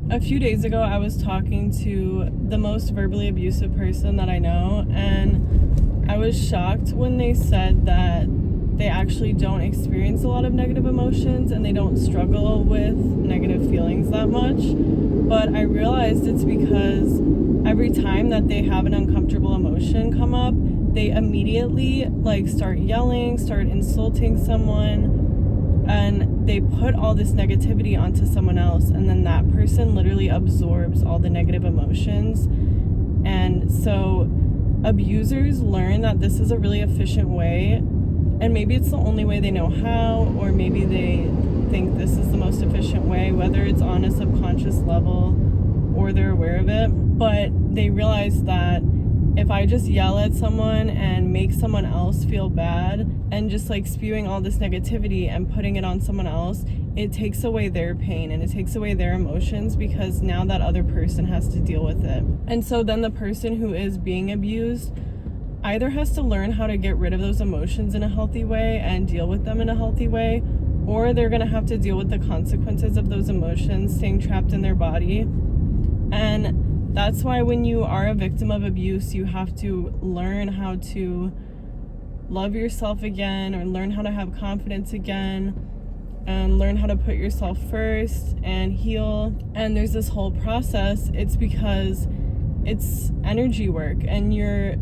A few days ago, I was talking to the most verbally abusive person that I know, and I was shocked when they said that they actually don't experience a lot of negative emotions and they don't struggle with negative feelings that much. But I realized it's because every time that they have an uncomfortable emotion come up, they immediately start yelling, start insulting someone, and they put all this negativity onto someone else, and then that person literally absorbs all the negative emotions. And so abusers learn that this is a really efficient way, and maybe it's the only way they know how, or maybe they think this is the most efficient way, whether it's on a subconscious level or they're aware of it. But they realize that if I just yell at someone and make someone else feel bad and just spewing all this negativity and putting it on someone else, it takes away their pain and it takes away their emotions, because now that other person has to deal with it. And so then the person who is being abused either has to learn how to get rid of those emotions in a healthy way and deal with them in a healthy way, or they're going to have to deal with the consequences of those emotions staying trapped in their body. And that's why when you are a victim of abuse, you have to learn how to love yourself again, or learn how to have confidence again, and learn how to put yourself first and heal. And there's this whole process. It's because it's energy work, and you're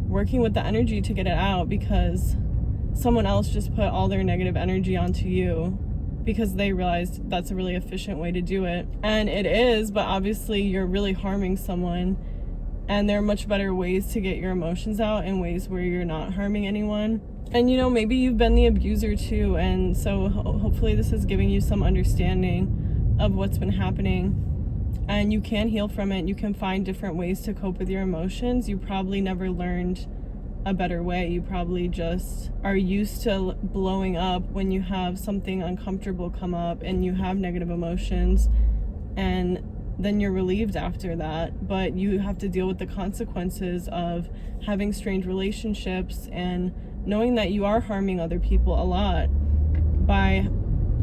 working with the energy to get it out, because someone else just put all their negative energy onto you because they realized that's a really efficient way to do it. And it is, but obviously you're really harming someone, and there are much better ways to get your emotions out in ways where you're not harming anyone. And maybe you've been the abuser too, and so hopefully this is giving you some understanding of what's been happening, and you can heal from it. You can find different ways to cope with your emotions. You probably never learned a better way. You probably just are used to blowing up when you have something uncomfortable come up and you have negative emotions, and then you're relieved after that. But you have to deal with the consequences of having strained relationships and knowing that you are harming other people a lot by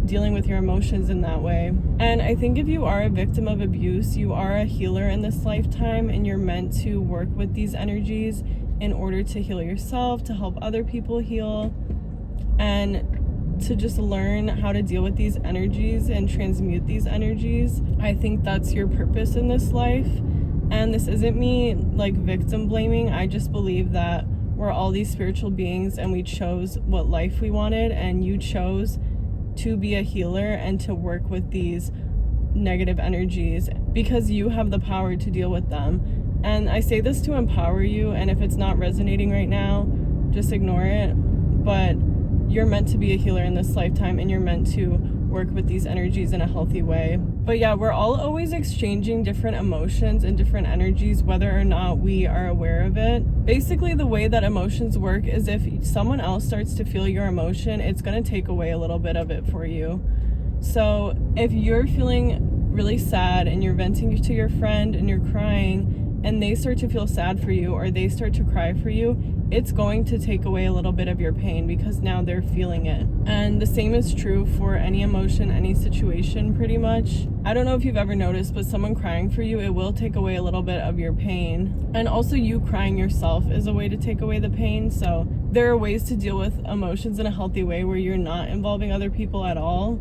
dealing with your emotions in that way. And I think if you are a victim of abuse, you are a healer in this lifetime, and you're meant to work with these energies in order to heal yourself, to help other people heal, and to just learn how to deal with these energies and transmute these energies. I think that's your purpose in this life. And this isn't me victim blaming. I just believe that we're all these spiritual beings, and we chose what life we wanted, and you chose to be a healer and to work with these negative energies because you have the power to deal with them. And I say this to empower you, and if it's not resonating right now, just ignore it. But you're meant to be a healer in this lifetime, and you're meant to work with these energies in a healthy way. But yeah, we're all always exchanging different emotions and different energies, whether or not we are aware of it. Basically, the way that emotions work is if someone else starts to feel your emotion, it's going to take away a little bit of it for you. So if you're feeling really sad and you're venting to your friend and you're crying, and they start to feel sad for you, or they start to cry for you, it's going to take away a little bit of your pain, because now they're feeling it. And the same is true for any emotion, any situation, pretty much. I don't know if you've ever noticed, but someone crying for you, it will take away a little bit of your pain. And also you crying yourself is a way to take away the pain. So there are ways to deal with emotions in a healthy way where you're not involving other people at all.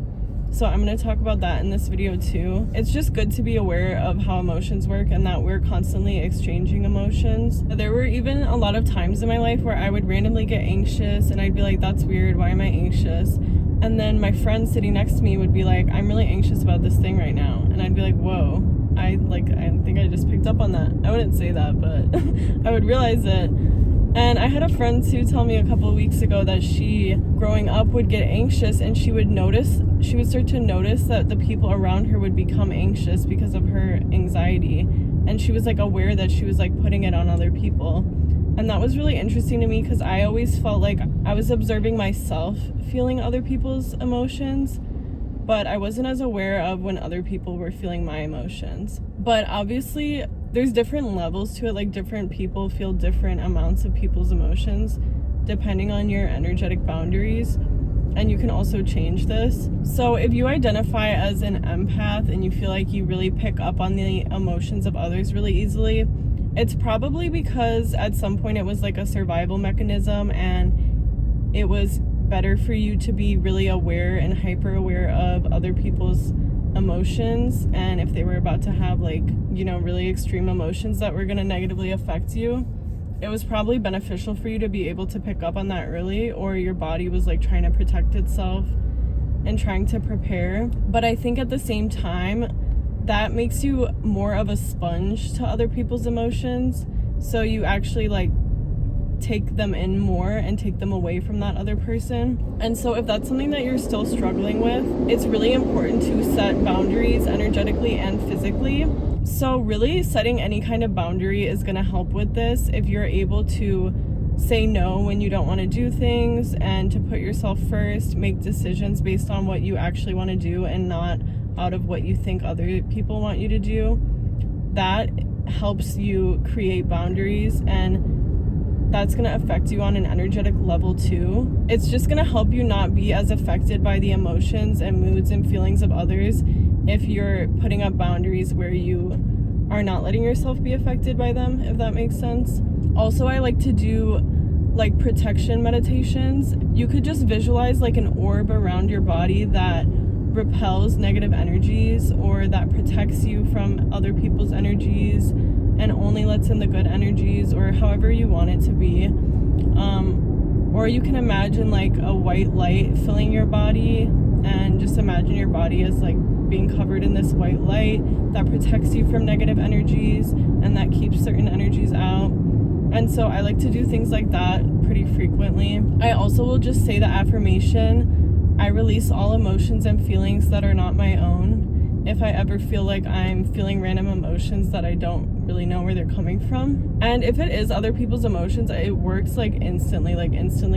So I'm going to talk about that in this video too. It's just good to be aware of how emotions work, and that we're constantly exchanging emotions. There were even a lot of times in my life where I would randomly get anxious, and I'd be like, that's weird, why am I anxious? And then my friend sitting next to me would be like, I'm really anxious about this thing right now. And I'd be like, whoa, I think I just picked up on that. I wouldn't say that, but I would realize it. And I had a friend too tell me a couple of weeks ago that she, growing up, would get anxious, and she would start to notice that the people around her would become anxious because of her anxiety. And she was aware that she was putting it on other people. And that was really interesting to me, because I always felt like I was observing myself feeling other people's emotions, but I wasn't as aware of when other people were feeling my emotions. But obviously there's different levels to it. Different people feel different amounts of people's emotions depending on your energetic boundaries. and you can also change this. So if you identify as an empath and you feel like you really pick up on the emotions of others really easily, it's probably because at some point it was like a survival mechanism, and it was better for you to be really aware and hyper aware of other people's emotions, and if they were about to have like, you know, really extreme emotions that were going to negatively affect you, it was probably beneficial for you to be able to pick up on that early, or your body was like trying to protect itself and trying to prepare. But I think at the same time, that makes you more of a sponge to other people's emotions, so you actually like take them in more and take them away from that other person. And so if that's something that you're still struggling with, it's really important to set boundaries energetically and physically. So really setting any kind of boundary is going to help with this. If you're able to say no when you don't want to do things, and to put yourself first, make decisions based on what you actually want to do and not out of what you think other people want you to do, that helps you create boundaries, and that's going to affect you on an energetic level too. It's just going to help you not be as affected by the emotions and moods and feelings of others if you're putting up boundaries where you are not letting yourself be affected by them, if that makes sense. Also, I like to do like protection meditations. You could just visualize like an orb around your body that repels negative energies, or that protects you from other people's energies and only lets in the good energies, or however you want it to be. Or you can imagine like a white light filling your body, and just imagine your body as like being covered in this white light that protects you from negative energies and that keeps certain energies out. And so I like to do things like that pretty frequently. I also will just say the affirmation, I release all emotions and feelings that are not my own. If I ever feel like I'm feeling random emotions that I don't really know where they're coming from. And if it is other people's emotions, it works like instantly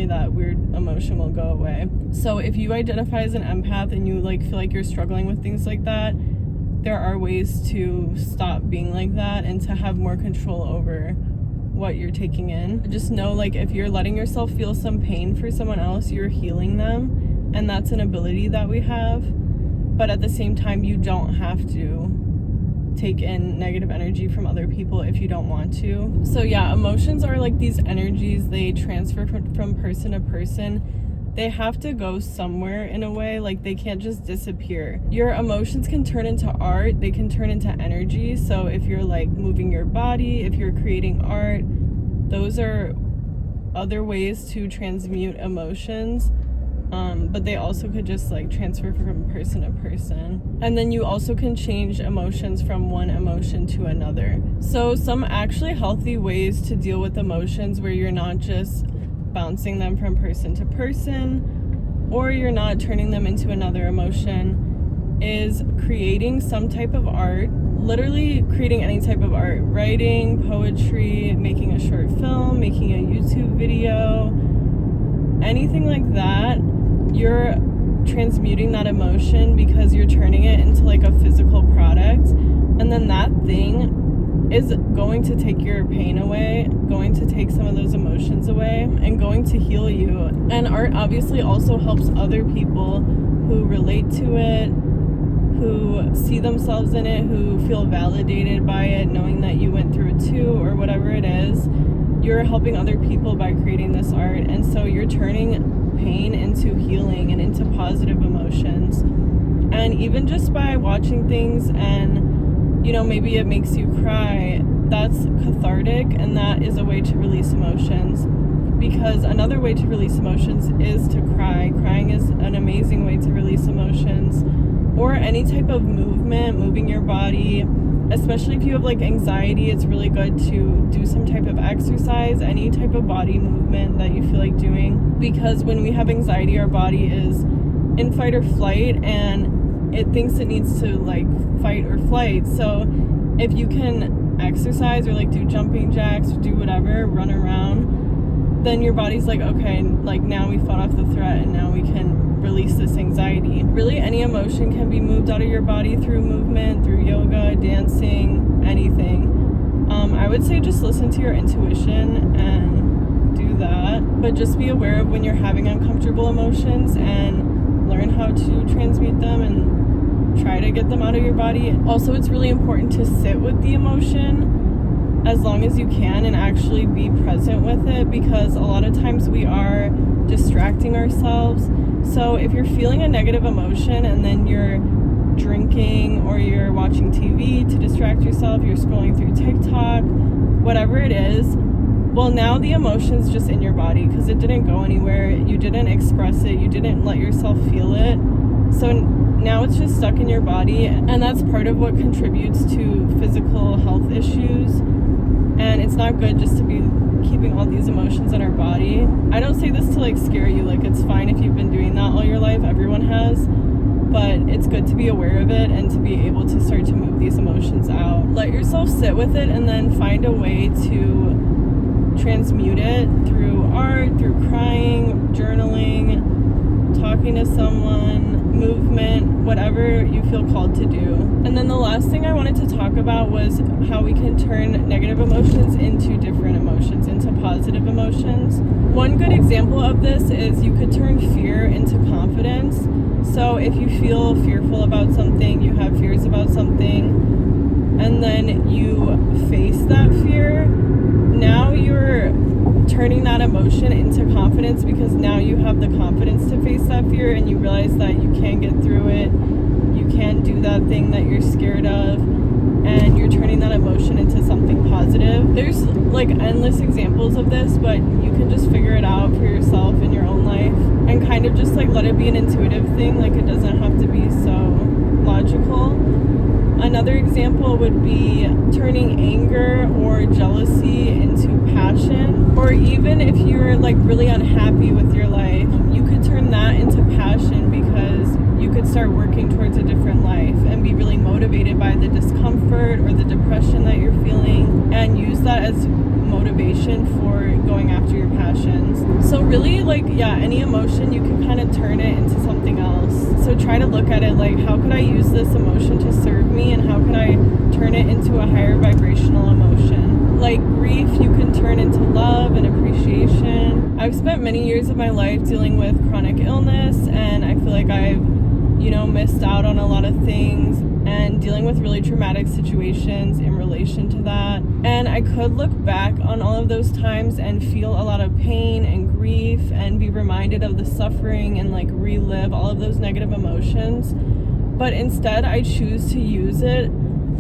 that weird emotion will go away. So if you identify as an empath and you like feel like you're struggling with things like that, there are ways to stop being like that and to have more control over what you're taking in. Just know, like, if you're letting yourself feel some pain for someone else, you're healing them, and that's an ability that we have. But at the same time, you don't have to take in negative energy from other people if you don't want to. So yeah, emotions are like these energies. They transfer from person to person. They have to go somewhere in a way. Like, they can't just disappear. Your emotions can turn into art. They can turn into energy. So if you're like moving your body, if you're creating art, those are other ways to transmute emotions. But they also could just like transfer from person to person. And then you also can change emotions from one emotion to another. So some actually healthy ways to deal with emotions where you're not just bouncing them from person to person, or you're not turning them into another emotion, is creating some type of art. Literally creating any type of art. Writing, poetry, making a short film, making a YouTube video, anything like that. You're transmuting that emotion because you're turning it into like a physical product, and then that thing is going to take your pain away, going to take some of those emotions away, and going to heal you. And art obviously also helps other people who relate to it, who see themselves in it, who feel validated by it, knowing that you went through it too, or whatever it is. You're helping other people by creating this art, and so you're turning pain into healing and into positive emotions. And even just by watching things and, you know, maybe it makes you cry, that's cathartic, and that is a way to release emotions. Because another way to release emotions is to cry. Crying is an amazing way to release emotions. Or any type of movement, moving your body. Especially if you have like anxiety, it's really good to do some type of exercise, any type of body movement that you feel like doing. Because when we have anxiety, our body is in fight or flight, and it thinks it needs to like fight or flight. So if you can exercise or like do jumping jacks, do whatever, run around, then your body's like, okay, like now we fought off the threat and now we can release this anxiety. Really, any emotion can be moved out of your body through movement, through yoga, dancing, anything. I would say just listen to your intuition and do through that, but just be aware of when you're having uncomfortable emotions and learn how to transmute them and try to get them out of your body. Also, it's really important to sit with the emotion as long as you can and actually be present with it, because a lot of times we are distracting ourselves. So if you're feeling a negative emotion and then you're drinking or you're watching TV to distract yourself, you're scrolling through TikTok, whatever it is, well, now the emotion's just in your body because it didn't go anywhere. You didn't express it. You didn't let yourself feel it. So now it's just stuck in your body, and that's part of what contributes to physical health issues. And it's not good just to be keeping all these emotions in our body. I don't say this to like scare you, like it's fine if you've been doing that all your life, everyone has, but it's good to be aware of it and to be able to start to move these emotions out. Let yourself sit with it and then find a way to transmute it through art, through crying, journaling, talking to someone, movement, whatever you feel called to do. And then the last thing I wanted to talk about was how we can turn negative emotions into different emotions, into positive emotions. One good example of this is you could turn fear into confidence. So if you feel fearful about something, you have fears about something, and then you face that fear, now you're turning that emotion into confidence, because now you have the confidence to face that fear and you realize that you can get through it, you can do that thing that you're scared of, and you're turning that emotion into something positive. There's like endless examples of this, but you can just figure it out for yourself in your own life and kind of just like let it be an intuitive thing. Like it doesn't have to be so logical. Another example would be turning anger or jealousy into passion, or even if you're like really unhappy with your life, you could turn that into passion, because you could start working towards a different life and be really motivated by the discomfort or the depression that you're feeling and use that as motivation for going after your passions. So really, like, yeah, any emotion, you can kind of turn it into something else. So try to look at it like, how could I use this emotion to serve me, and how can I turn it into a higher vibrational emotion? Like grief, you can turn into love and appreciation. I've spent many years of my life dealing with chronic illness, and I feel like I've missed out on a lot of things and dealing with really traumatic situations in relation to that. And I could look back on all of those times and feel a lot of pain and grief and be reminded of the suffering and like relive all of those negative emotions. But instead, I choose to use it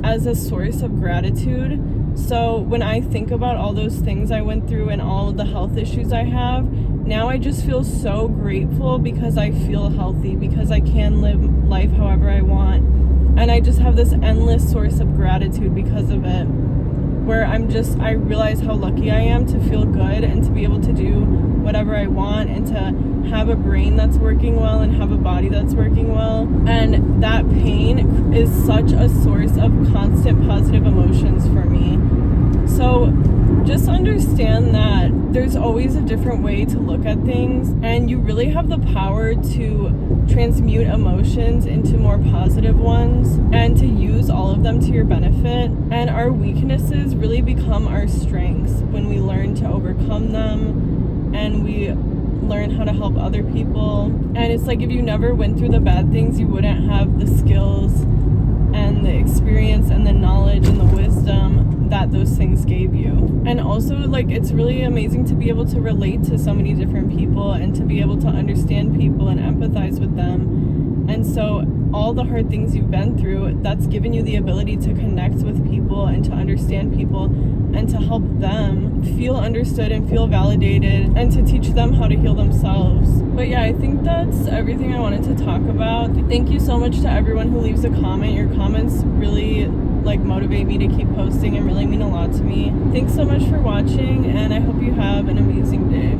as a source of gratitude. So when I think about all those things I went through and all of the health issues I have, now I just feel so grateful because I feel healthy, because I can live life however I want. And I just have this endless source of gratitude because of it, where I realize how lucky I am to feel good and to be able to do whatever I want and to have a brain that's working well and have a body that's working well. And that pain is such a source of constant positive emotions for me. So just understand that there's always a different way to look at things, and you really have the power to transmute emotions into more positive ones and to use all of them to your benefit. And our weaknesses really become our strengths when we learn to overcome them and we learn how to help other people. And it's like, if you never went through the bad things, you wouldn't have the skills and the experience and the knowledge and the wisdom that those things gave you. And also, like, it's really amazing to be able to relate to so many different people and to be able to understand people and empathize with them. And so all the hard things you've been through, that's given you the ability to connect with people and to understand people and to help them feel understood and feel validated and to teach them how to heal themselves. But yeah, I think that's everything I wanted to talk about. Thank you so much to everyone who leaves a comment. Your comments really motivate me to keep posting and really mean a lot to me. Thanks so much for watching, and I hope you have an amazing day.